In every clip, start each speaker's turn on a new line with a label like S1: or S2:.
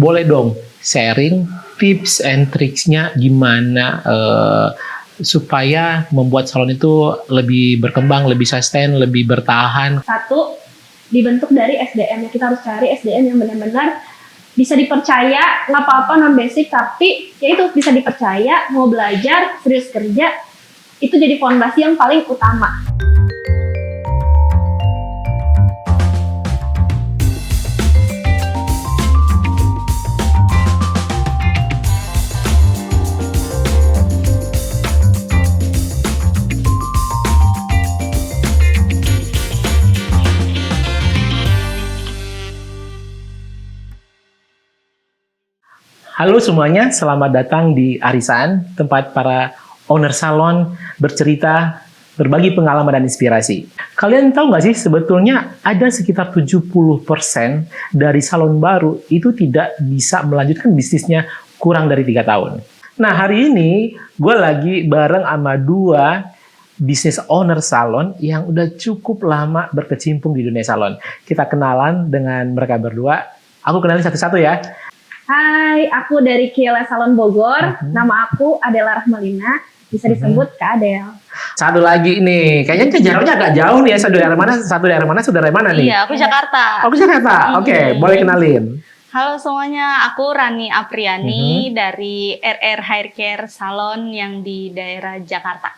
S1: boleh dong sharing tips and tricksnya gimana supaya membuat salon itu lebih berkembang, lebih sustain, lebih bertahan.
S2: Satu, dibentuk dari SDM. Kita harus cari SDM yang benar-benar bisa dipercaya, nggak apa-apa non basic, tapi ya itu bisa dipercaya, mau belajar, serius kerja, itu jadi fondasi yang paling utama.
S1: Halo semuanya, selamat datang di Arisan, tempat para owner salon bercerita, berbagi pengalaman dan inspirasi. Kalian tahu nggak sih, sebetulnya ada sekitar 70% dari salon baru itu tidak bisa melanjutkan bisnisnya kurang dari 3 tahun. Nah, hari ini gue lagi bareng sama 2 bisnis owner salon yang udah cukup lama berkecimpung di dunia salon. Kita kenalan dengan mereka berdua. Aku kenalin satu-satu ya.
S2: Hai, aku dari Kiela Salon Bogor. Nama aku Adela Rahmalina, bisa disebut Kak Adel.
S1: Satu lagi nih, kayaknya jaraknya agak jauh nih ya. Satu daerah mana, saudara mana nih?
S3: Iya, aku Jakarta.
S1: Aku Jakarta. Oke, boleh kenalin.
S3: Halo semuanya, aku Rani Apriani dari RR Hair Care Salon yang di daerah Jakarta.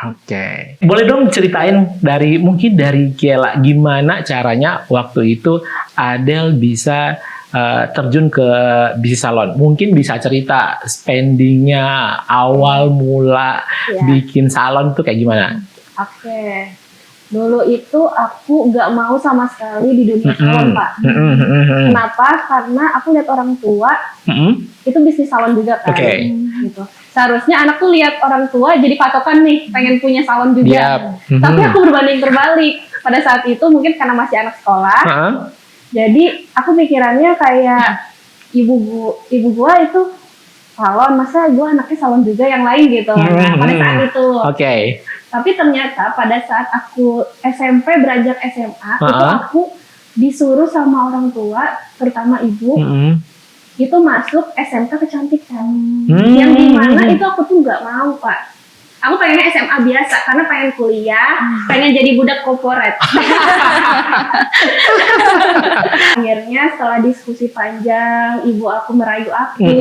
S1: Oke. Boleh dong ceritain mungkin dari Kiela, gimana caranya waktu itu Adel bisa terjun ke bisnis salon. Mungkin bisa cerita spendingnya awal mula bikin salon tuh kayak gimana?
S2: Oke. Dulu itu aku nggak mau sama sekali di dunia salon, Pak. Kenapa? Karena aku lihat orang tua itu bisnis salon juga kan. Gitu. Seharusnya anak tuh lihat orang tua jadi patokan nih, pengen punya salon juga. Tapi aku berbanding terbalik. Pada saat itu mungkin karena masih anak sekolah. Jadi aku pikirannya kayak ibu gua itu salon, masa gua anaknya salon juga yang lain gitu. Nah, pada saat itu. Tapi ternyata pada saat aku SMP beranjak SMA itu aku disuruh sama orang tua, terutama ibu, itu masuk SMK kecantikan. Yang dimana itu aku tuh nggak mau, Pak. Aku pengennya SMA biasa karena pengen kuliah, pengen jadi budak korporat. Akhirnya setelah diskusi panjang, ibu aku merayu aku.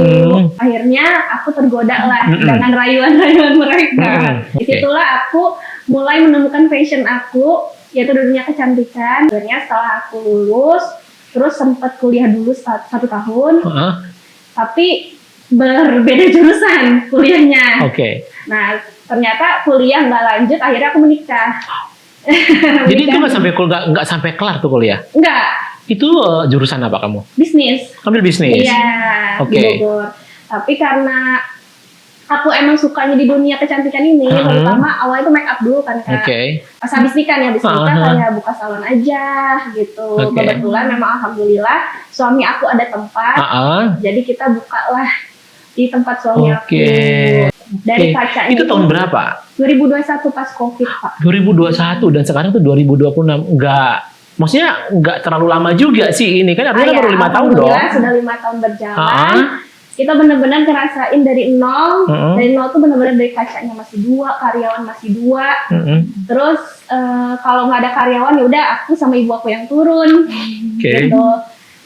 S2: Akhirnya aku tergoda lah dengan rayuan-rayuan mereka. Disitulah aku mulai menemukan passion aku, yaitu dunia kecantikan. Akhirnya setelah aku lulus, terus sempat kuliah dulu 1 tahun, tapi berbeda jurusan kuliahnya. Nah, ternyata kuliah nggak lanjut, akhirnya aku menikah.
S1: Jadi itu nggak sampai kelar tuh kuliah?
S2: Nggak.
S1: Itu jurusan apa kamu?
S2: Bisnis.
S1: Ambil bisnis?
S2: Iya, di Bogor. Tapi karena aku emang sukanya di dunia kecantikan ini, terutama awalnya itu make up dulu kan Kak. Pas habis nikah kayak buka salon aja gitu. Kebetulan memang alhamdulillah suami aku ada tempat, jadi kita bukalah di tempat suami aku. Dari kacanya
S1: itu tahun berapa?
S2: 2021 pas COVID, Pak.
S1: 2021 dan sekarang tuh 2026. Maksudnya nggak terlalu lama juga sih ini kan, artinya baru 5 tahun dong.
S2: Sudah 5 tahun berjalan. Kita benar-benar ngerasain dari nol. Dari nol tuh benar-benar dari kacanya masih 2, karyawan masih 2. Terus kalau nggak ada karyawan ya udah aku sama ibu aku yang turun. Gitu.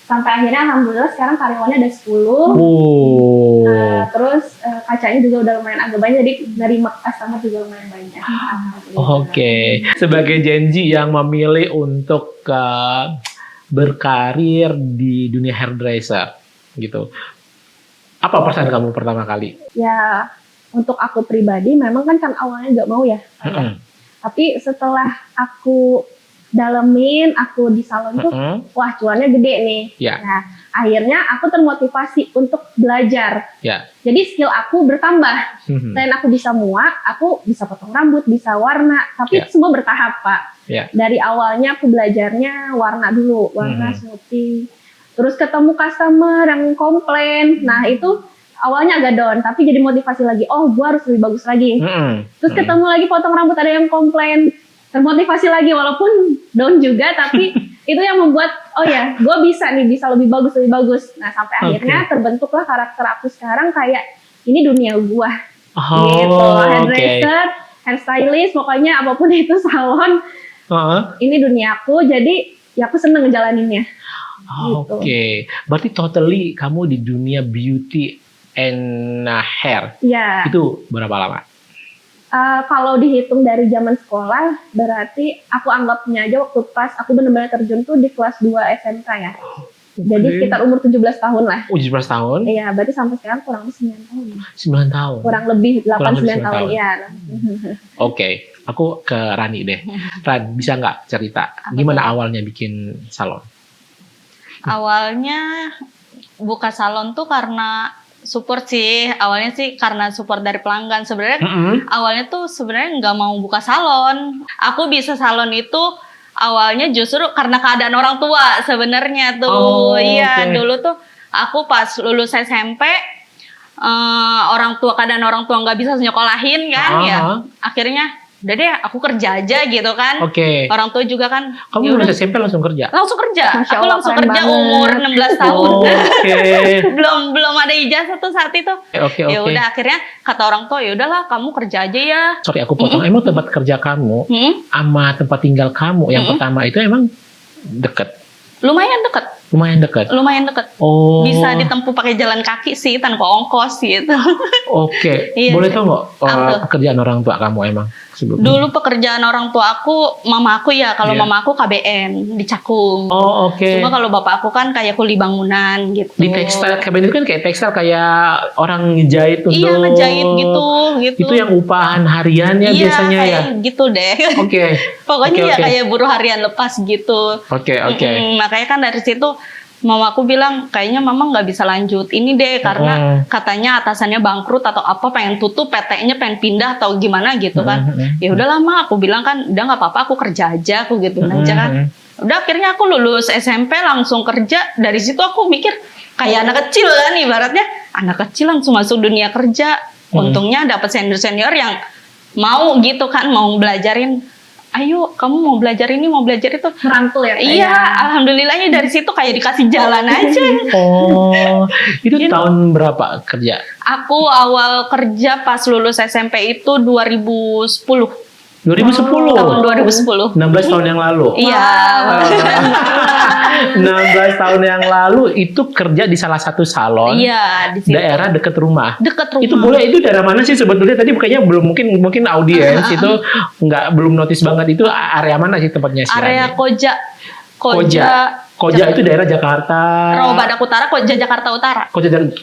S2: Sampai akhirnya alhamdulillah sekarang karyawannya ada 10. Terus kacanya juga udah lumayan agak banyak, jadi dari customer juga lumayan banyak.
S1: Sebagai Gen Z yang memilih untuk berkarir di dunia hairdresser gitu, apa perasaan kamu pertama kali?
S2: Ya, untuk aku pribadi memang kan awalnya nggak mau ya. Tapi setelah aku dalemin, aku di salon tuh, wah cuannya gede nih. Nah, akhirnya aku termotivasi untuk belajar. Jadi skill aku bertambah. Selain aku bisa muak, aku bisa potong rambut, bisa warna, tapi semua bertahap, Pak. Dari awalnya aku belajarnya warna dulu, warna smoothie. Terus ketemu customer yang komplain, nah itu awalnya agak down, tapi jadi motivasi lagi, oh gue harus lebih bagus lagi. Terus ketemu lagi potong rambut ada yang komplain, termotivasi lagi walaupun down juga, tapi itu yang membuat oh ya gue bisa lebih bagus. Nah sampai akhirnya terbentuklah karakter aku sekarang kayak ini dunia gue gitu. Hairdresser, hairstylist, pokoknya apapun itu salon. Ini dunia aku, jadi ya aku seneng ngejalaninnya. Gitu.
S1: Berarti totally kamu di dunia beauty and hair.
S2: Iya.
S1: Itu berapa lama?
S2: Kalau dihitung dari zaman sekolah, berarti aku anggapnya aja waktu pas aku benar-benar terjun tuh di kelas 2 SMK ya. Jadi sekitar umur 17 tahun lah.
S1: 17 tahun?
S2: Iya, berarti sampai sekarang kurang lebih 9 tahun.
S1: 9 tahun?
S2: Kurang lebih 8-9 tahun, iya.
S1: Aku ke Rani deh. Ran, bisa nggak cerita gimana awalnya bikin salon?
S3: Awalnya buka salon tuh karena support sih. Awalnya sih karena support dari pelanggan. Sebenarnya awalnya tuh sebenarnya nggak mau buka salon. Aku bisa salon itu awalnya justru karena keadaan orang tua sebenarnya tuh. Dulu tuh aku pas lulus SMP keadaan orang tua nggak bisa nyekolahin kan ya. Akhirnya udah deh aku kerja aja gitu kan. Orang tua juga kan.
S1: Kamu lulus SMP langsung kerja?
S3: Langsung kerja.
S2: Masya
S3: Aku
S2: Allah,
S3: langsung kerja umur 16 tahun. belum ada ijazah tuh saat itu. Ya udah akhirnya kata orang tua ya udahlah kamu kerja aja ya.
S1: Sorry aku potong. Emang tempat kerja kamu sama tempat tinggal kamu yang pertama itu emang deket?
S3: Lumayan deket. Lumayan deket. Bisa ditempuh pakai jalan kaki sih tanpa ongkos gitu.
S1: Boleh tahu nggak pekerjaan orang tua kamu emang sebelumnya?
S3: Dulu pekerjaan orang tua aku, mama aku ya. Kalau mama aku KBN di Cakung. Cuma kalau bapak aku kan kayak kuli bangunan gitu.
S1: Di tekstil KBN itu kan kayak tekstil kayak orang ngejahit untuk.
S3: Iya ngejahit gitu.
S1: Itu yang upahan hariannya biasanya ya.
S3: Iya gitu deh. Pokoknya ya kayak buruh harian lepas gitu. Makanya kan dari situ mama aku bilang kayaknya mama nggak bisa lanjut ini deh karena katanya atasannya bangkrut atau apa pengen tutup PT-nya pengen pindah atau gimana gitu kan. Ya udahlah Ma, aku bilang kan udah nggak apa-apa aku kerja aja aku gitu aja kan. Udah akhirnya aku lulus SMP langsung kerja. Dari situ aku mikir kayak anak kecil kan ibaratnya anak kecil langsung masuk dunia kerja. Untungnya dapat senior yang mau gitu kan mau belajarin. Ayo kamu mau belajar ini mau belajar itu
S2: merangkul ya.
S3: Iya alhamdulillahnya dari situ kayak dikasih jalan aja.
S1: Itu tahun berapa kerja?
S3: Aku awal kerja pas lulus SMP itu 2010.
S1: 2010?
S3: Tahun 2010.
S1: 16 tahun yang lalu?
S3: Iya.
S1: 16 tahun yang lalu itu kerja di salah satu salon.
S3: Iya, di situ.
S1: Daerah dekat rumah.
S3: Itu
S1: itu daerah mana sih sebetulnya? Tadi kayaknya belum mungkin audiens itu belum notice banget itu area mana sih tempatnya sih?
S3: Area
S1: Koja itu daerah Jakarta.
S3: Rawa Badak Utara, Koja Jakarta Utara.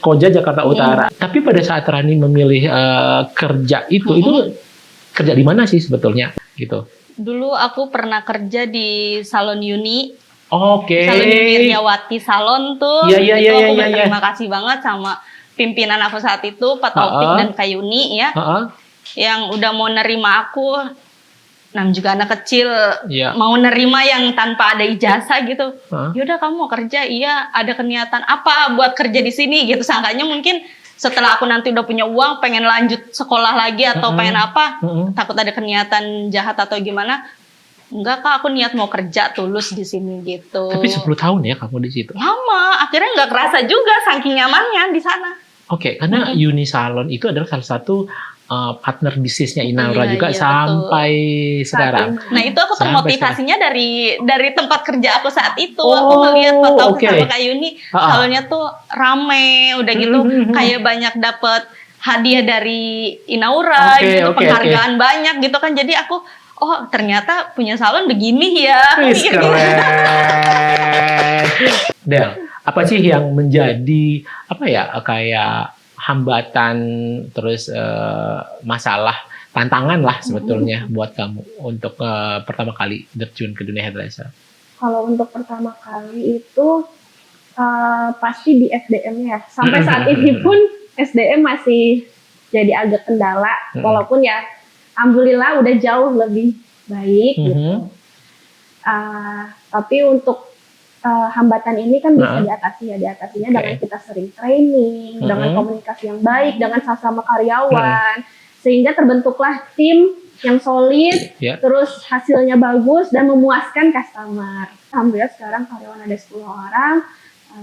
S1: Koja Jakarta Utara. Tapi pada saat Rani memilih kerja itu kerja di mana sih sebetulnya gitu?
S3: Dulu aku pernah kerja di Salon Uni. Salon Uni Wiryawati Salon tuh. Aku berterima kasih banget sama pimpinan aku saat itu, Pak Taufik dan Kak Yuni ya. Yang udah mau nerima aku. Juga anak kecil mau nerima yang tanpa ada ijazah gitu. Yaudah kamu mau kerja, iya ada keniatan apa buat kerja di sini gitu. Sangkanya mungkin setelah aku nanti udah punya uang pengen lanjut sekolah lagi atau pengen apa, takut ada keniatan jahat atau gimana. Enggak Kak, aku niat mau kerja tulus di sini gitu.
S1: Tapi 10 tahun ya kamu di situ?
S3: Lama, akhirnya nggak kerasa juga saking nyamannya di sana.
S1: Karena Uni Salon itu adalah salah satu partner bisnisnya Inaura juga sampai sekarang.
S3: Nah itu aku termotivasinya dari tempat kerja aku saat itu. Aku melihat Pak Taufik sama Kak Yuni, salonnya tuh rame, udah gitu kayak banyak dapet hadiah dari Inaura, penghargaan banyak gitu kan. Jadi aku, ternyata punya salon begini ya.
S1: Keren. Del, apa sih yang menjadi kayak hambatan terus masalah tantangan lah sebetulnya buat kamu untuk pertama kali terjun ke dunia hairdresser?
S2: Kalau untuk pertama kali itu pasti di SDM ya. Sampai saat ini pun SDM masih jadi agak kendala. Walaupun ya alhamdulillah udah jauh lebih baik gitu. Tapi untuk hambatan ini kan bisa diatasinya dengan kita sering training, dengan komunikasi yang baik, dengan sama karyawan, sehingga terbentuklah tim yang solid,
S1: Yeah.
S2: terus hasilnya bagus dan memuaskan customer. Alhamdulillah sekarang karyawan ada 10 orang,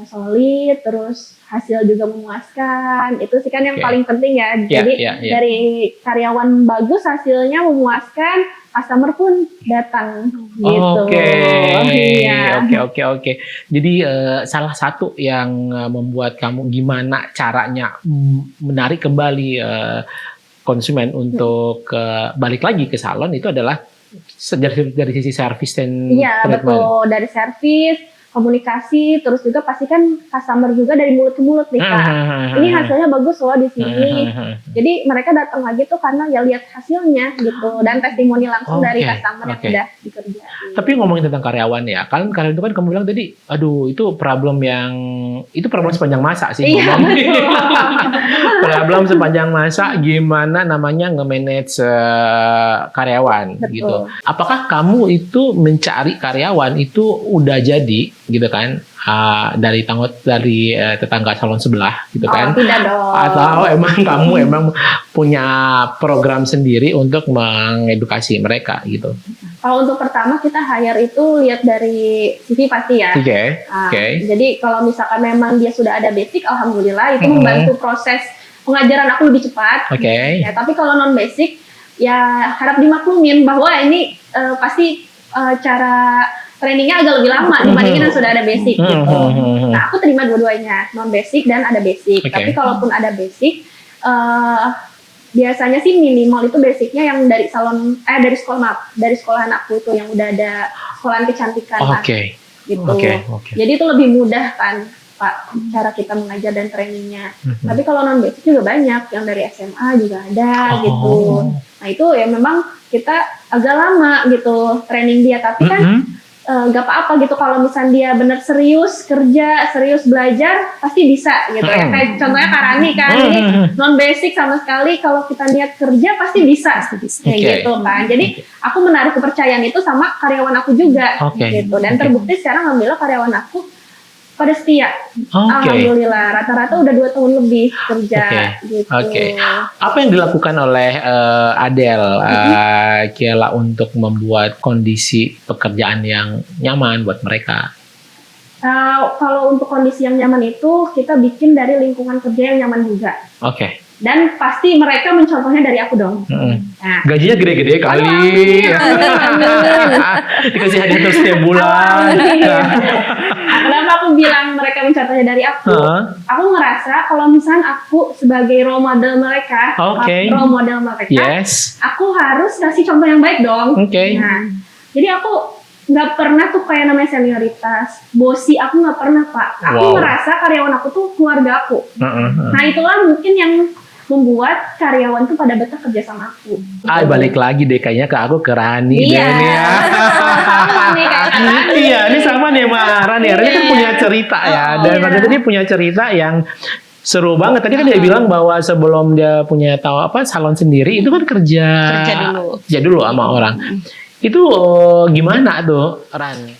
S2: solid, terus hasil juga memuaskan. Itu sih kan yang paling penting ya. Jadi dari karyawan bagus, hasilnya memuaskan, customer pun datang gitu.
S1: Oke. Jadi salah satu yang membuat kamu gimana caranya menarik kembali konsumen untuk balik lagi ke salon itu adalah dari sisi servis dan
S2: iya, betul, dari servis, komunikasi, terus juga pastikan customer juga dari mulut ke mulut nih Kak. Ini hasilnya bagus loh di sini. Jadi mereka datang lagi tuh karena ya lihat hasilnya gitu dan testimoni langsung dari customer yang udah dikerjain.
S1: Tapi ngomongin tentang karyawan ya, kan karyawan itu kan kamu bilang tadi, aduh itu problem sepanjang masa sih.
S2: Iya,
S1: problem sepanjang masa gimana namanya nge-manage karyawan gitu. Apakah kamu itu mencari karyawan itu udah jadi gitu kan dari tetangga salon sebelah gitu kan?
S2: Tidak dong.
S1: Atau kamu punya program sendiri untuk mengedukasi mereka gitu?
S2: Kalau untuk pertama kita hire itu lihat dari CV pasti ya. Jadi kalau misalkan memang dia sudah ada basic, alhamdulillah itu membantu proses pengajaran aku lebih cepat. Ya, tapi kalau non basic ya harap dimaklumin bahwa ini pasti cara trainingnya agak lebih lama dibandingin yang sudah ada basic gitu. Nah, aku terima dua-duanya, non basic dan ada basic. Tapi kalaupun ada basic, biasanya sih minimal itu basicnya yang dari dari sekolahan aku itu yang udah ada sekolahan kecantikan gitu. Jadi itu lebih mudah kan Pak cara kita mengajar dan trainingnya. Tapi kalau non basic juga banyak yang dari SMA juga ada gitu. Nah itu ya memang kita agak lama gitu training dia, tapi kan gak apa-apa gitu kalau misalnya dia benar serius kerja, serius belajar pasti bisa gitu ya. Kayak contohnya Karani kan, ini non basic sama sekali, kalau kita lihat kerja pasti bisa kayak gitu kan. Jadi aku menaruh kepercayaan itu sama karyawan aku juga gitu, dan terbukti sekarang alhamdulillah karyawan aku pada setia. Alhamdulillah rata-rata udah 2 tahun lebih kerja gitu.
S1: Apa yang dilakukan oleh Adele Kiela untuk membuat kondisi pekerjaan yang nyaman buat mereka?
S2: Kalau untuk kondisi yang nyaman itu kita bikin dari lingkungan kerja yang nyaman juga. Dan pasti mereka mencontohnya dari aku dong.
S1: Nah, gajinya gede-gede kali. Dikasih hadiah terus setiap bulan.
S2: Kenapa aku bilang mereka mencontohnya dari aku? Aku ngerasa kalau misalnya aku sebagai role model mereka, aku harus kasih contoh yang baik dong. Nah, jadi aku nggak pernah tuh kayak namanya senioritas, bosi aku nggak pernah Pak. Aku merasa karyawan aku tuh keluarga aku. Nah itulah mungkin yang membuat karyawan tuh pada betah kerja sama aku.
S1: Balik lagi deh kayaknya ke aku, ke Rani.
S2: Iya.
S1: Iya, ini sama nih sama Rani. Rani kan punya cerita ya. Dan Rani tadi punya cerita yang seru banget. Tadi kan dia bilang bahwa sebelum dia punya salon sendiri itu kan kerja dulu sama orang. Itu gimana tuh Ran?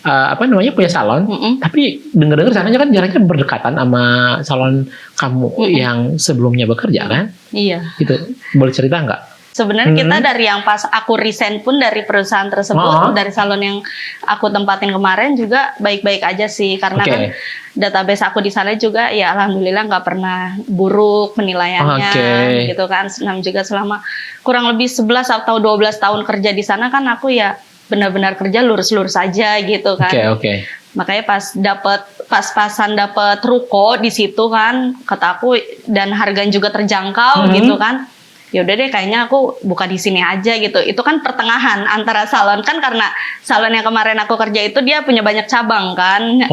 S1: Punya salon, tapi dengar-dengar sananya kan jaraknya berdekatan sama salon kamu yang sebelumnya bekerja kan?
S3: Iya.
S1: Gitu. Boleh cerita nggak?
S3: Sebenarnya kita dari yang pas aku resign pun dari perusahaan tersebut, dari salon yang aku tempatin kemarin juga baik-baik aja sih, karena kan database aku di sana juga ya alhamdulillah nggak pernah buruk penilaiannya gitu kan. Juga selama kurang lebih 11 atau 12 tahun kerja di sana kan aku ya benar-benar kerja lurus-lurus aja gitu kan. Makanya pas-pasan dapat ruko di situ kan kata aku, dan harganya juga terjangkau gitu kan. Ya udah deh kayaknya aku buka di sini aja gitu. Itu kan pertengahan antara salon kan, karena salon yang kemarin aku kerja itu dia punya banyak cabang kan.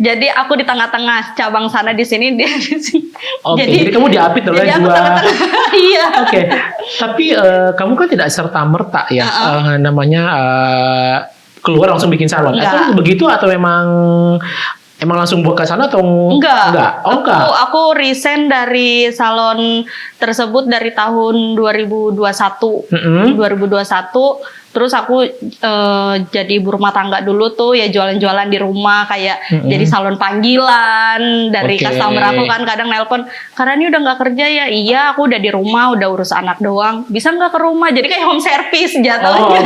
S3: Jadi aku di tengah-tengah cabang sana di sini, dia di sini.
S1: Jadi kamu diapit oleh dua.
S3: Iya.
S1: Tapi kamu kan tidak serta-merta ya keluar langsung bikin salon. Atau begitu atau Emang langsung buka sana atau enggak?
S3: Aku resign dari salon tersebut dari tahun 2021. 2021 Terus aku jadi ibu rumah tangga dulu tuh, ya jualan-jualan di rumah, kayak jadi salon panggilan dari customer aku kan kadang nelpon, karena ini udah nggak kerja ya. Iya, aku udah di rumah, udah urus anak doang. Bisa nggak ke rumah? Jadi kayak home service jatuhnya.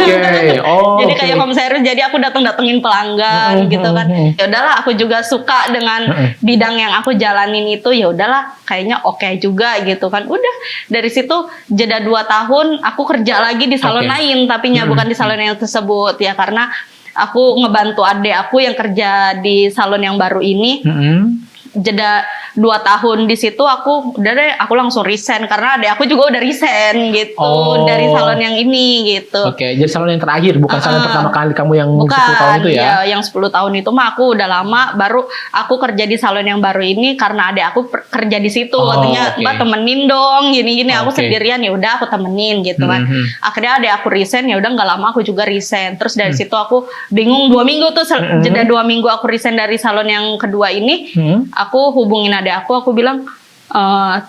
S3: Jadi kayak home service. Jadi aku datengin pelanggan gitu kan. Ya udahlah, aku juga suka dengan bidang yang aku jalanin itu. Ya udahlah, kayaknya oke juga gitu kan. Udah dari situ jeda 2 tahun aku kerja lagi di salon lain, tapi bukan di salon yang tersebut ya, karena aku ngebantu adik aku yang kerja di salon yang baru ini. Jeda 2 tahun di situ aku langsung resign karena adek aku juga udah resign gitu dari salon yang ini gitu.
S1: Jadi salon yang terakhir, bukan salon pertama kali kamu yang 10 tahun itu ya? Yang
S3: 10 tahun itu mah aku udah lama, baru aku kerja di salon yang baru ini karena adek aku kerja di situ. Katanya, Mbak temenin dong, gini-gini. Aku sendirian, ya udah aku temenin gitu kan. Akhirnya adek aku resign, ya udah nggak lama aku juga resign. Terus dari situ aku bingung 2 minggu tuh, jeda 2 minggu aku resign dari salon yang kedua ini. Aku hubungin adek aku bilang,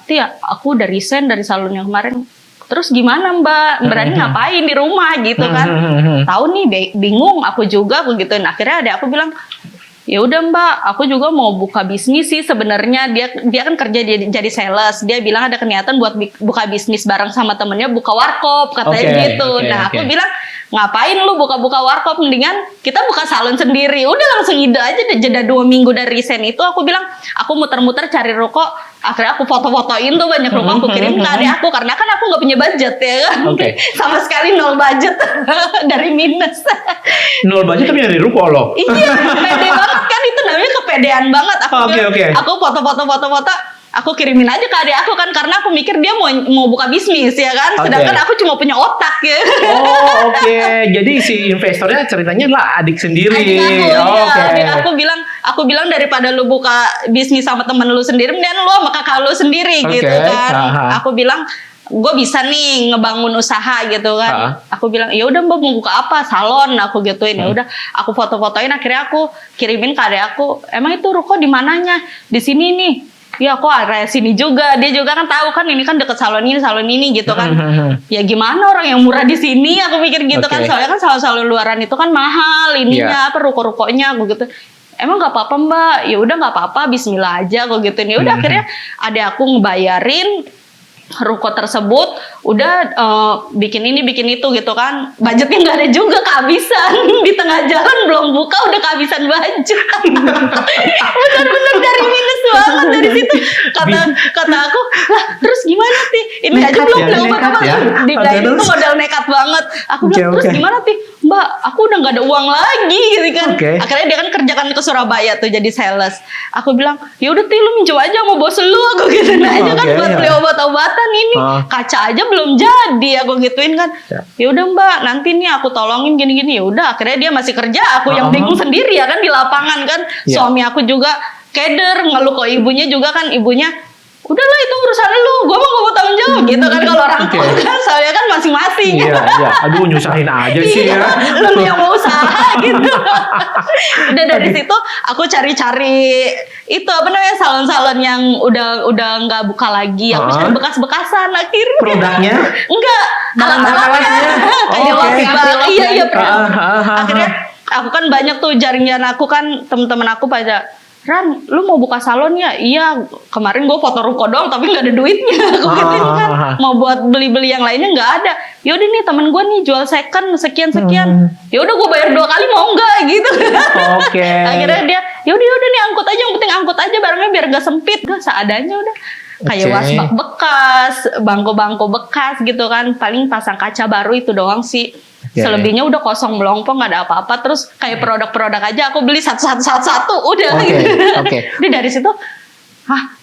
S3: Tia, aku udah resign dari salon yang kemarin. Terus gimana Mbak? Berani ngapain di rumah gitu kan? Tahu nih, bingung aku juga, aku gituin. Akhirnya adek aku bilang, ya udah Mbak, aku juga mau buka bisnis sih sebenarnya. Dia kan kerja jadi sales. Dia bilang ada niatan buat buka bisnis bareng sama temennya, buka warkop katanya gitu. Aku bilang, ngapain lu buka-buka warkop, mendingan kita buka salon sendiri. Udah langsung ide aja, jeda 2 minggu dari resign itu aku bilang, aku muter-muter cari ruko. Akhirnya aku foto-fotoin tuh banyak ruko, aku kirim ke adik aku karena kan aku nggak punya budget ya kan. Sama sekali 0 budget dari minus.
S1: 0 budget tapi dari ruko loh.
S3: Iya, pede banget kan, itu namanya kepedean banget. Aku foto-foto, aku kirimin aja ke adik aku kan, karena aku mikir dia mau buka bisnis ya kan, sedangkan aku cuma punya otak ya.
S1: Jadi si investornya ceritanya lah adik sendiri.
S3: Adik aku bilang daripada lu buka bisnis sama temen lu sendiri, mendingan lu sama kakak lu sendiri gitu kan. Aku bilang, gue bisa nih ngebangun usaha gitu kan. Aku bilang, ya udah Mbak, mau buka apa? Salon, aku gituin. Ya udah, aku foto-fotoin, akhirnya aku kirimin ke adik aku. Emang itu ruko di mananya? Di sini nih. Ya kok area sini juga, dia juga kan tahu kan ini kan deket salon ini gitu kan. Ya gimana orang yang murah di sini, aku pikir gitu kan, soalnya kan salon-salon luaran itu kan mahal ininya, apa ruko-rukonya, aku gitu. Emang nggak apa-apa Mbak? Ya udah nggak apa-apa, Bismillah aja, aku gituin. Ya udah akhirnya ada aku ngebayarin ruko tersebut, udah bikin ini bikin itu gitu kan, budgetnya nggak ada juga, kehabisan di tengah jalan, belum buka udah kehabisan budget. Bener-bener dari minus banget dari situ. Kata aku, lah terus gimana Ti? Ini nekat aja belum beli obat-obat ya? Dibilangin itu modal nekat banget. Aku bilang, terus gimana Ti? Mbak, aku udah nggak ada uang lagi gitu kan. Akhirnya dia kan kerjakan ke Surabaya tuh jadi sales. Aku bilang, ya udah Ti, lu minjem aja sama bos lu, aku gitu aja kan buat beli obat-obatan ini. Kaca aja belum jadi, aku gituin kan. Ya udah Mbak, nanti nih aku tolongin gini-gini. Ya udah, akhirnya dia masih kerja, aku yang bingung sendiri ya kan di lapangan kan. Suami aku juga keder, ngeluh ke ibunya juga kan, ibunya udahlah itu urusan lu, gue mah gak mau tanggung jawab gitu kan. Kalau orang tua kan soalnya kan masing-masing.
S1: Aduh nyusahin aja sih ya.
S3: Lu yang mau usaha gitu. Udah dari situ aku cari-cari itu apa namanya, salon-salon yang udah nggak buka lagi. Aku cari bekas-bekasan akhirnya.
S1: Produknya?
S3: Enggak, alat-alatnya. Kayak iya akhirnya aku kan banyak tuh jaringan aku kan, teman-teman aku pada, Ran, lu mau buka salon ya? Iya, kemarin gue foto ruko doang tapi nggak ada duitnya. Aku gituin kan, mau buat beli-beli yang lainnya nggak ada. Yaudah nih temen gue nih jual second sekian-sekian. Yaudah gue bayar 2 kali mau nggak gitu. Akhirnya dia, yaudah nih angkut aja, yang penting angkut aja barangnya biar nggak sempit. Udah seadanya udah. Kayak wasbak bekas, bangko-bangko bekas gitu kan. Paling pasang kaca baru itu doang sih. Selebihnya udah kosong melongpong, nggak ada apa-apa. Terus kayak produk-produk aja aku beli satu udah gitu. Udah dari situ,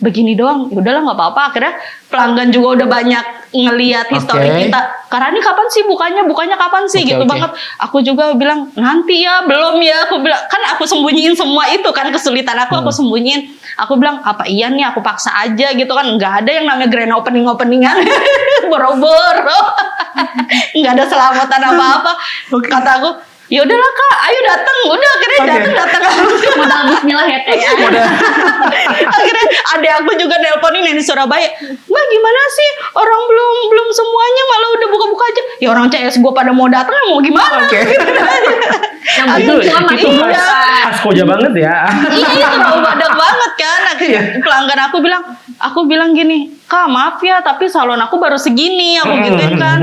S3: begini doang, ya udahlah nggak apa-apa. Akhirnya pelanggan juga udah banyak ngelihat histori kita. Karena ini kapan sih bukanya kapan sih gitu banget. Aku juga bilang nanti ya, belum ya. Aku bilang kan aku sembunyiin semua itu kan, kesulitan aku sembunyiin. Aku bilang apa iya nih, aku paksa aja gitu kan. Nggak ada yang namanya grand openingan boro-boro. Nggak ada selamatan apa-apa. Kata aku, ya udahlah Kak, ayo datang. Udah akhirnya datang.
S2: Modal bismillah ya Teh.
S3: Akhirnya adek aku juga nelponin yang di Surabaya. Mbak gimana sih? Orang belum semuanya malah udah buka-buka aja. Ya orang CS gue pada mau datang mau gimana?
S1: Oke.
S2: Yang penting cuma
S1: khas Koja banget ya.
S3: Iya, terlalu badak banget kan. Akhirnya pelanggan aku bilang gini, Kak maaf ya tapi salon aku baru segini, aku gituin kan.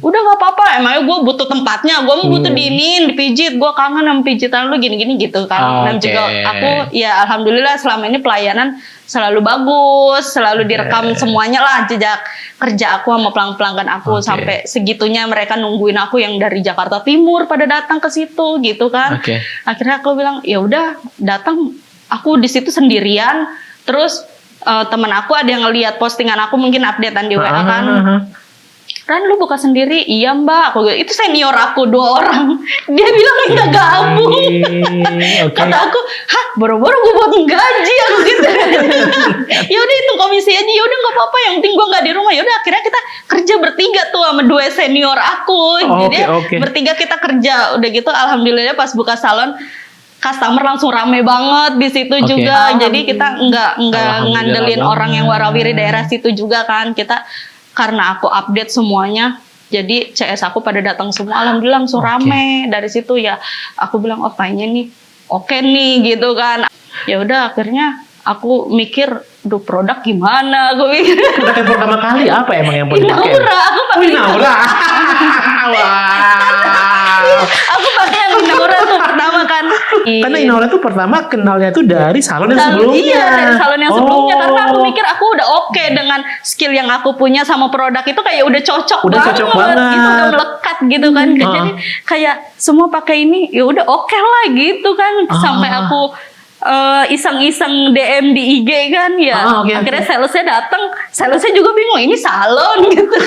S3: Udah nggak apa-apa, emangnya gue butuh tempatnya, gue mau butuh diinin, dipijit, gue kangen sama pijitan lu gini-gini gitu kan. Dan juga aku ya alhamdulillah selama ini pelayanan selalu bagus, selalu direkam semuanya lah jejak kerja aku sama pelanggan aku sampai segitunya mereka nungguin aku yang dari Jakarta Timur pada datang ke situ gitu kan. Akhirnya aku bilang ya udah datang, aku di situ sendirian, terus teman aku ada yang ngeliat postingan aku mungkin updatean di WA kan. Ran lu buka sendiri? Iya mbak, aku itu senior aku 2 orang. Dia bilang minta gabung. Kata aku, hah boro-boro gue buat gaji aku gitu. Ya udah itu komisi aja, ya udah nggak apa-apa. Yang penting gue nggak di rumah. Ya udah akhirnya kita kerja bertiga tuh sama 2 senior aku. Jadi bertiga kita kerja. Udah gitu alhamdulillah pas buka salon customer langsung rame banget di situ juga. Jadi kita nggak ngandelin orang yang warawiri daerah situ juga kan. Kita karena aku update semuanya, jadi CS aku pada datang semua, alhamdulillah langsung rame. Dari situ ya aku bilang oh kayaknya nih oke nih gitu kan. Ya udah akhirnya aku mikir, duh produk gimana? Gue mikir.
S1: Produk yang pertama kali apa emang yang paling pakai?
S3: Inaura, aku pakai
S1: Inaura.
S3: Aku pakai yang Inaura tuh pertama kan.
S1: Karena Inaura tuh pertama kenalnya tuh dari salon yang sebelumnya.
S3: Iya, dari salon yang sebelumnya karena aku mikir aku udah oke dengan skill yang aku punya sama produk itu kayak udah cocok banget. Itu udah melekat gitu kan. Jadi kayak semua pakai ini ya udah oke lah gitu kan. Sampai aku iseng-iseng DM di IG kan ya. Akhirnya salesnya datang, salesnya juga bingung ini salon gitu.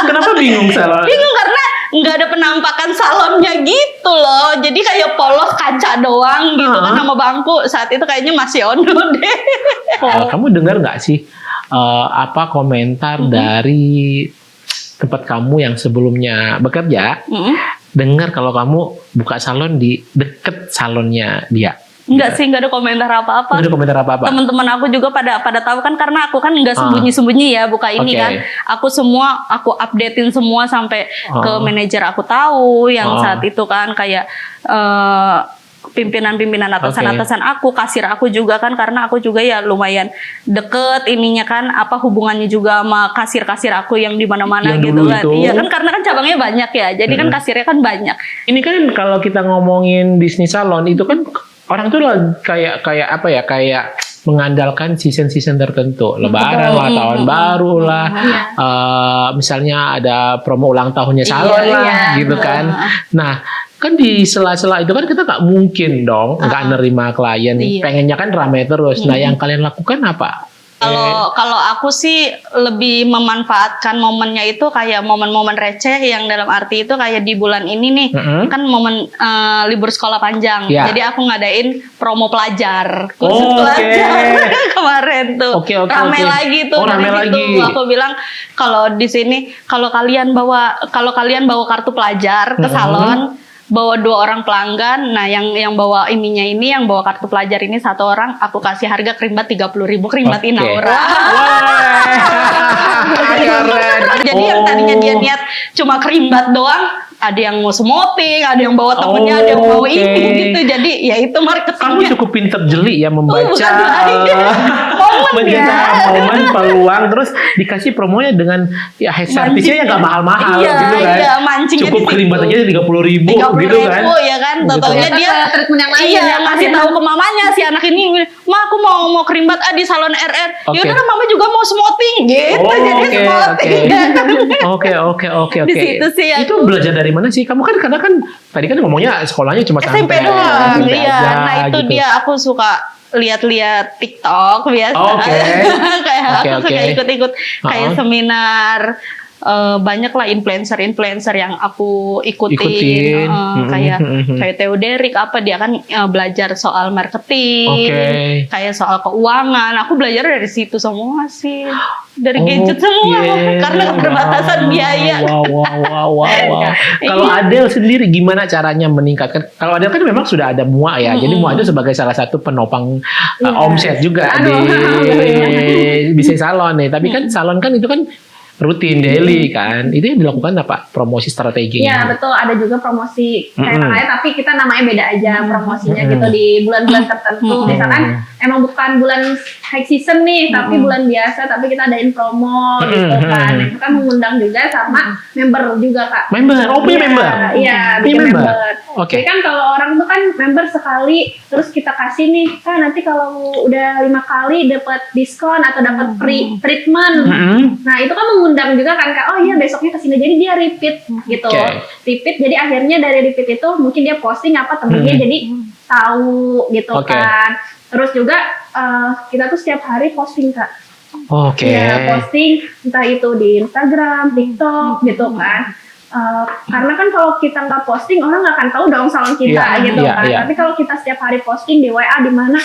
S1: Kenapa bingung salon?
S3: Bingung karena nggak ada penampakan salonnya gitu loh. Jadi kayak polos kaca doang gitu kan sama bangku. Saat itu kayaknya masih ono deh.
S1: Kamu dengar nggak sih apa komentar dari tempat kamu yang sebelumnya bekerja? Dengar kalau kamu buka salon di deket salonnya dia.
S3: Enggak sih, enggak ada komentar apa-apa.
S1: Enggak ada komentar apa-apa.
S3: Teman-teman aku juga pada tahu kan karena aku kan enggak sembunyi-sembunyi ya buka ini kan. Aku updatein semua sampai ke manajer aku tahu yang saat itu kan kayak pimpinan-pimpinan atasan-atasan aku, kasir aku juga kan karena aku juga ya lumayan deket ininya kan apa hubungannya juga sama kasir-kasir aku yang di mana-mana gitu kan. Iya kan karena kan cabangnya banyak ya. Jadi kan kasirnya kan banyak.
S1: Ini kan kalau kita ngomongin bisnis salon itu kan orang tuh kayak apa ya, kayak mengandalkan season tertentu, Lebaran lah, tahun baru lah, misalnya ada promo ulang tahunnya salon lah, gitu kan. Nah, kan di sela-sela itu kan kita nggak mungkin dong nggak nerima klien, pengennya kan rame terus. Nah, yang kalian lakukan apa?
S3: Kalau aku sih lebih memanfaatkan momennya itu kayak momen-momen receh yang dalam arti itu kayak di bulan ini nih kan momen libur sekolah panjang. Jadi aku ngadain promo pelajar, khusus pelajar kemarin tuh. Rame lagi tuh dari situ. Aku bilang kalau di sini kalau kalian bawa kartu pelajar ke salon, bawa 2 orang pelanggan, nah yang bawa ininya ini, yang bawa kartu pelajar ini 1 orang, aku kasih harga kerimbat 30.000 kerimbat Inaura. Jadi yang tadinya dia niat cuma kerimbat doang, ada yang mau smoking, ada yang bawa temennya, ada yang mau ini gitu. Jadi ya itu marketingnya.
S1: Kamu cukup pinter jeli ya membaca
S3: momen
S1: peluang, terus dikasih promonya dengan ya servisnya yang nggak mahal-mahal gitu kan. Iya, mancingnya cukup kerimbat aja 30.000 gitu kan.
S3: Ya kan, totalnya dia
S2: treatment yang lain
S3: ya ngasih tahu ke mamanya si anak ini, "Ma, aku mau kerimbat di salon RR." Ya udah mama juga mau smoking gitu. Jadi smoking.
S1: Oke.
S3: Di situ sih
S1: itu belajar dari mana sih? Kamu kan karena kan tadi kan ngomongnya sekolahnya cuma
S3: SMP doang. Iya, nah itu gitu. Dia aku suka lihat-lihat TikTok biasa. Kayak ikut-ikut kayak seminar banyak lah influencer yang aku ikutin. Kayak Theo Derek dia kan belajar soal marketing, kayak soal keuangan. Aku belajar dari situ semua sih, dari gadget semua karena keterbatasan biaya.
S1: Wow. Kalau Adele sendiri gimana caranya meningkatkan? Kalau Adele kan memang sudah ada MUA ya, jadi MUA itu sebagai salah satu penopang omset juga di bisnis salon nih. Tapi kan salon kan itu kan rutin daily kan, itu yang dilakukan apa promosi strateginya?
S2: Iya betul, ada juga promosi kayak namanya, tapi kita namanya beda aja promosinya gitu di bulan-bulan tertentu. Misalkan emang bukan bulan high season nih, tapi bulan biasa, tapi kita adain promo gitu kan. Nah, itu kan mengundang juga sama member juga Kak.
S1: Member, punya member?
S2: Iya, bikin member. Jadi kan kalau orang tuh kan member sekali, terus kita kasih nih, kan nanti kalau udah 5 kali dapat diskon atau dapat free treatment. Nah itu kan mengundang juga kan Kak, oh iya besoknya kesini, jadi dia repeat gitu. Repeat, jadi akhirnya dari repeat itu mungkin dia posting apa temennya jadi tahu gitu kan. Terus juga kita tuh setiap hari posting Kak. Ya, posting entah itu di Instagram, TikTok gitu kan. Karena kan kalau kita nggak posting orang nggak akan tahu dong salon kita gitu kan. Tapi kalau kita setiap hari posting di WA di mana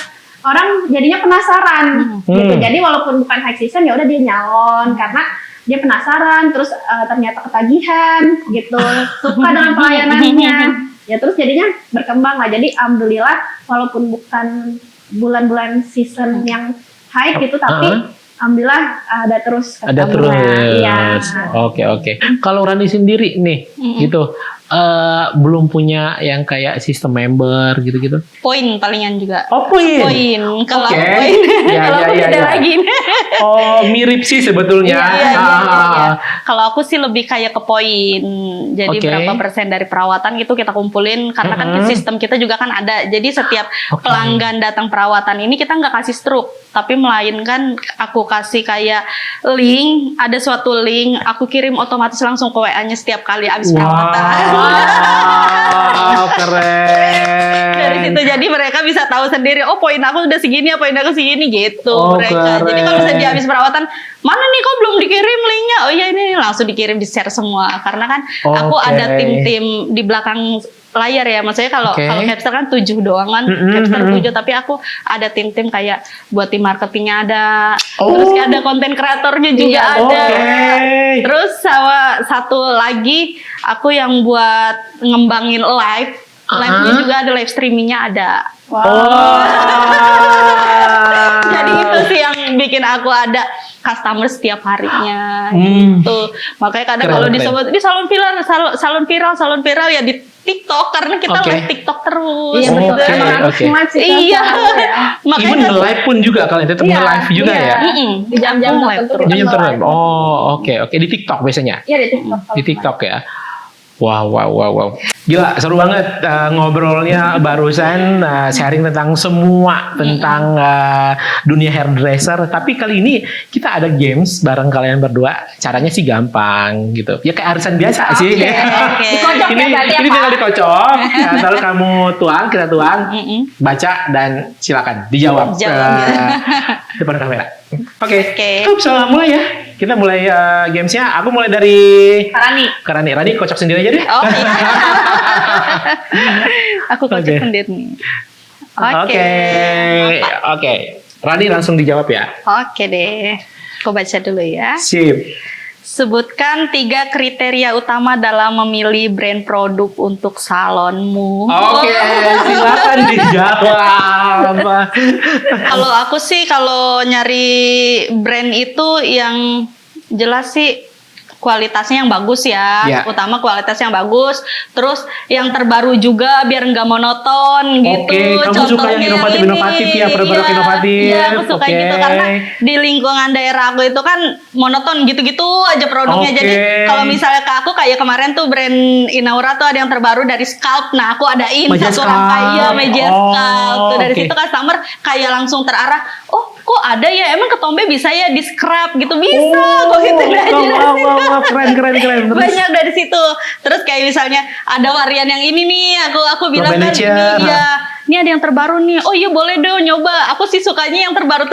S2: orang jadinya penasaran gitu. Jadi walaupun bukan high season ya udah dia nyalon karena dia penasaran, terus ternyata ketagihan gitu, suka dengan pelayanannya. Ya terus jadinya berkembang lah. Jadi alhamdulillah walaupun bukan bulan-bulan season yang high gitu, tapi alhamdulillah ada terus.
S1: Ada terus. Ya. Oke. Kalau Rani sendiri nih, gitu, belum punya yang kayak sistem member gitu-gitu?
S3: Poin palingan juga.
S1: Oh poin.
S3: Kalau aku poin, kalau aku beda lagi.
S1: Oh mirip sih sebetulnya.
S3: Iya. Kalau aku sih lebih kayak ke poin. Jadi berapa persen dari perawatan gitu kita kumpulin, karena kan sistem kita juga kan ada. Jadi setiap pelanggan datang perawatan ini kita nggak kasih struk, tapi melainkan aku kasih kayak link, ada suatu link, aku kirim otomatis langsung ke WA-nya setiap kali habis perawatan.
S1: Wow, keren.
S3: Dari situ jadi mereka bisa tahu sendiri, oh poin aku udah segini, poin aku segini gitu mereka.
S1: Keren.
S3: Jadi kalau misalnya dia habis perawatan, mana nih kok belum dikirim linknya? Oh iya ini langsung dikirim, di share semua. Karena kan aku ada tim-tim di belakang layar ya, maksudnya kalau Capster kan 7 doang kan, Capster 7, tapi aku ada tim-tim kayak buat tim marketingnya ada, terus ada konten kreatornya juga ada, terus sama satu lagi aku yang buat ngembangin live-nya juga ada, live streamingnya ada. Jadi itu sih yang bikin aku ada customer setiap harinya gitu. Makanya kadang kalau disebut di salon viral ya di TikTok, karena kita live TikTok terus.
S2: Iya betul.
S3: Iya.
S1: Even nge-live pun juga kalian tetap nge-live juga ya.
S2: Di jam-jam tertentu.
S1: Jam tertentu. Oh, oke. Di TikTok biasanya.
S2: Iya di TikTok.
S1: Di TikTok ya. Wow. Gila, seru banget ngobrolnya barusan, sharing tentang semua tentang dunia hairdresser. Tapi kali ini kita ada games bareng kalian berdua. Caranya sih gampang gitu. Ya kayak arisan biasa sih.
S2: Dikocok
S1: ini tinggal dikocok. Lalu kamu kita tuang, baca dan silakan dijawab. Depan kamera. Oke. Langsung mulai ya. Kita mulai gamesnya. Aku mulai dari Rani. Rani kocok sendiri aja deh.
S3: Oh iya. Aku kocok sendiri nih.
S1: Oke. Rani langsung dijawab ya.
S3: Oke deh. Aku baca dulu ya.
S1: Sip.
S3: Sebutkan 3 kriteria utama dalam memilih brand produk untuk salonmu.
S1: Oke, silakan dijawab.
S3: Kalau aku sih kalau nyari brand itu yang jelas sih kualitasnya yang bagus ya, utama kualitas yang bagus, terus yang terbaru juga biar nggak monoton gitu.
S1: Kamu suka yang inovatif ya, produk inovatif.
S3: Iya, aku suka gitu karena di lingkungan daerah aku itu kan monoton gitu-gitu aja produknya. Jadi kalau misalnya ke aku kayak kemarin tuh brand Inaura tuh ada yang terbaru dari Scalp, nah aku adain satu rangkaian Meja Scalp. Tuh dari situ customer kayak langsung terarah, oh kok ada ya, emang ketombe bisa ya di scrub gitu, bisa kok gitu aja.
S1: Keren. Terus?
S3: Banyak dari situ. Terus kayak misalnya ada varian yang ini nih, aku bilang kan ini ya ini ada yang terbaru nih. Oh iya boleh dong nyoba. Aku sih sukanya yang terbaru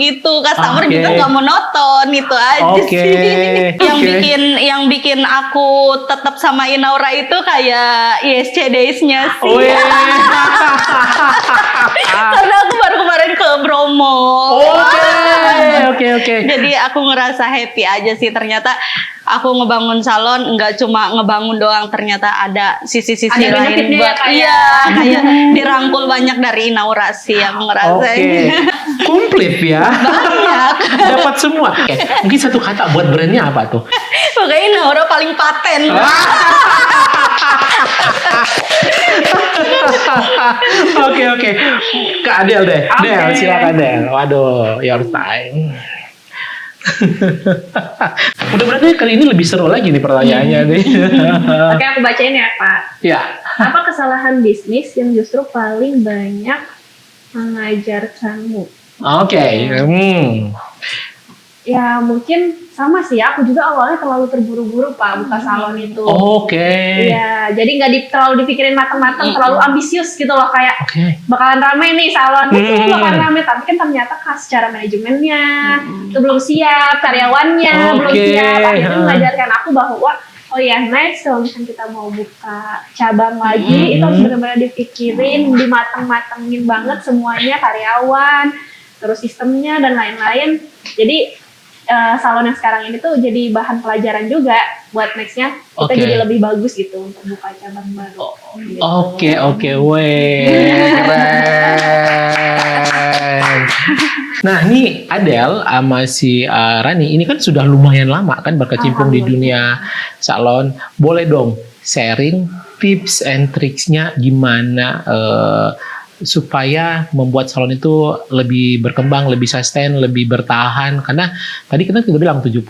S3: gitu. Customer juga nggak monoton, itu aja sih. Yang bikin aku tetap sama Inaura itu kayak ISC Days-nya sih. Karena aku baru kemarin ke Bromo.
S1: Oke.
S3: Jadi aku ngerasa happy aja sih, ternyata aku ngebangun salon nggak cuma ngebangun doang, ternyata ada sisi-sisi lain buat kayak dirangkul banyak dari inaugurasi yang ngerasain.
S1: Komplit ya.
S3: Banyak.
S1: Dapat semua. Mungkin satu kata buat brandnya apa tuh?
S3: Pokoknya Inaura paling paten.
S1: Oke. Kak Adel deh. Del, silakan Del. Waduh, your time. Mudah-mudahan kali ini lebih seru lagi nih pertanyaannya nih.
S2: Oke, aku bacain ya Pak.
S1: Ya.
S2: Apa kesalahan bisnis yang justru paling banyak mengajarkanmu?
S1: Oke.
S2: Ya mungkin sama sih ya, aku juga awalnya terlalu terburu-buru Pak buka salon itu. Iya, jadi nggak terlalu dipikirin matang-matang, terlalu ambisius gitu loh, kayak bakalan rame nih salon, bakalan rame, tapi kan ternyata secara manajemennya itu belum siap, karyawannya belum siap. Akhirnya mengajarkan aku bahwa next kalau misalnya kita mau buka cabang lagi itu harus benar-benar dipikirin, dimatang-matangin banget semuanya, karyawan, terus sistemnya dan lain-lain. Jadi salon yang sekarang ini tuh jadi bahan pelajaran juga buat nextnya kita jadi lebih bagus gitu untuk buka cabang baru.
S1: Oke, keren. Nah, ini Adel sama si Rani ini kan sudah lumayan lama kan berkecimpung di dunia salon. Boleh dong sharing tips and tricksnya gimana supaya membuat salon itu lebih berkembang, lebih sustain, lebih bertahan. Karena tadi kita bilang 70%,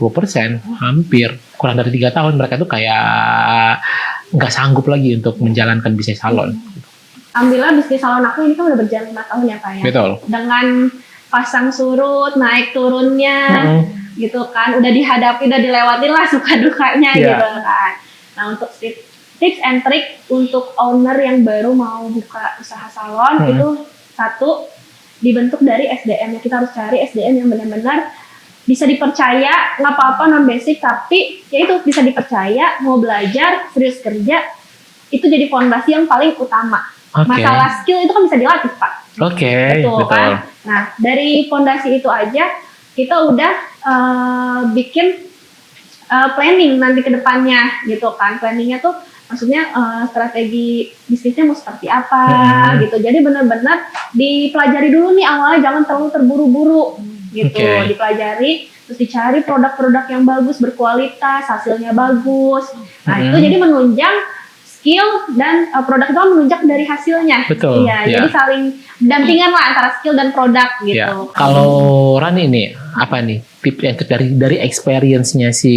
S1: hampir kurang dari 3 tahun mereka tuh kayak nggak sanggup lagi untuk menjalankan bisnis salon.
S2: Alhamdulillah bisnis salon aku ini kan udah berjalan 5 tahun ya Pak ya.
S1: Betul.
S2: Dengan pasang surut, naik turunnya, gitu kan. Udah dihadapi, udah dilewatin lah suka dukanya gitu kan. Nah untuk tips and trick untuk owner yang baru mau buka usaha salon itu satu, dibentuk dari SDM. Kita harus cari SDM yang benar-benar bisa dipercaya, nggak apa-apa non basic, tapi ya itu bisa dipercaya, mau belajar, serius kerja, itu jadi fondasi yang paling utama. Masalah skill itu kan bisa dilatih Pak. Betul kan? Nah dari fondasi itu aja kita udah bikin planning nanti ke depannya gitu kan. Planningnya tuh maksudnya strategi bisnisnya mau seperti apa gitu. Jadi benar-benar dipelajari dulu nih awalnya, jangan terlalu terburu-buru gitu. Dipelajari, terus dicari produk-produk yang bagus, berkualitas, hasilnya bagus. Nah itu jadi menunjang skill dan produk itu menunjang dari hasilnya.
S1: Betul.
S2: Iya, jadi saling dampingan lah antara skill dan produk gitu.
S1: Kalau Rani ini apa nih tips yang dari experience-nya si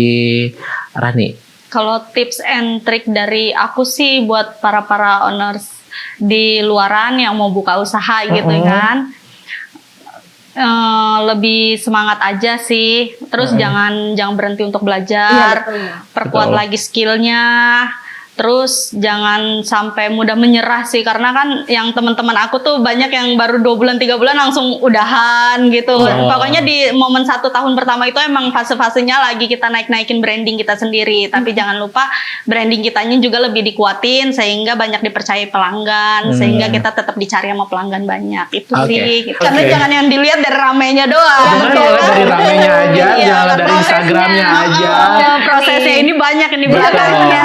S1: Rani?
S3: Kalau tips and trick dari aku sih buat para owners di luaran yang mau buka usaha gitu kan, lebih semangat aja sih. Terus jangan berhenti untuk belajar, perkuat lagi skillnya. Terus jangan sampai mudah menyerah sih, karena kan yang teman-teman aku tuh banyak yang baru 2 bulan 3 bulan langsung udahan gitu. Pokoknya di momen 1 tahun pertama itu emang fase-fasenya lagi kita naik-naikin branding kita sendiri. Tapi jangan lupa branding kitanya juga lebih dikuatin sehingga banyak dipercaya pelanggan, sehingga kita tetap dicari sama pelanggan banyak. Itu sih. Karena jangan yang dilihat dari ramenya doang.
S1: Dari ramenya aja, jangan dari Instagramnya aja.
S3: Prosesnya ini banyak ini belakangnya.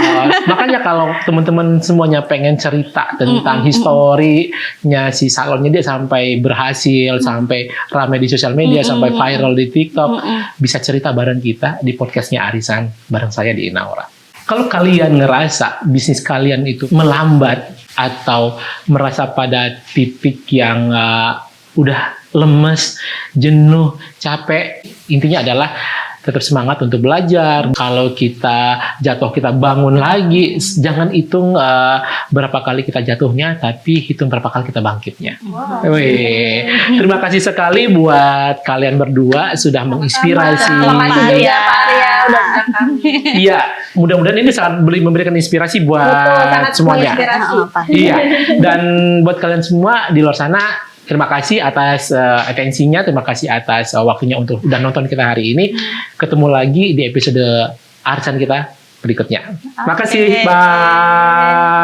S1: Makanya kalau teman-teman semuanya pengen cerita tentang historinya si salonnya dia sampai berhasil, sampai ramai di sosial media, sampai viral di TikTok, bisa cerita bareng kita di podcastnya Arisan bareng saya di Inaura. Kalau kalian ngerasa bisnis kalian itu melambat atau merasa pada titik yang udah lemes, jenuh, capek, intinya adalah tetap semangat untuk belajar. Kalau kita jatuh, kita bangun lagi. Jangan hitung berapa kali kita jatuhnya, tapi hitung berapa kali kita bangkitnya.
S2: Wow.
S1: Wih, terima kasih sekali buat kalian berdua sudah menginspirasi.
S2: Terima kasih juga Pak Arya udah undang kami.
S1: Iya, mudah-mudahan ini sangat memberikan inspirasi buat
S2: sangat
S1: semuanya.
S2: menginspirasi.
S1: Iya, dan buat kalian semua di luar sana, terima kasih atas atensinya, terima kasih atas waktunya untuk udah nonton kita hari ini. Ketemu lagi di episode arisan kita berikutnya. Terima kasih, bye.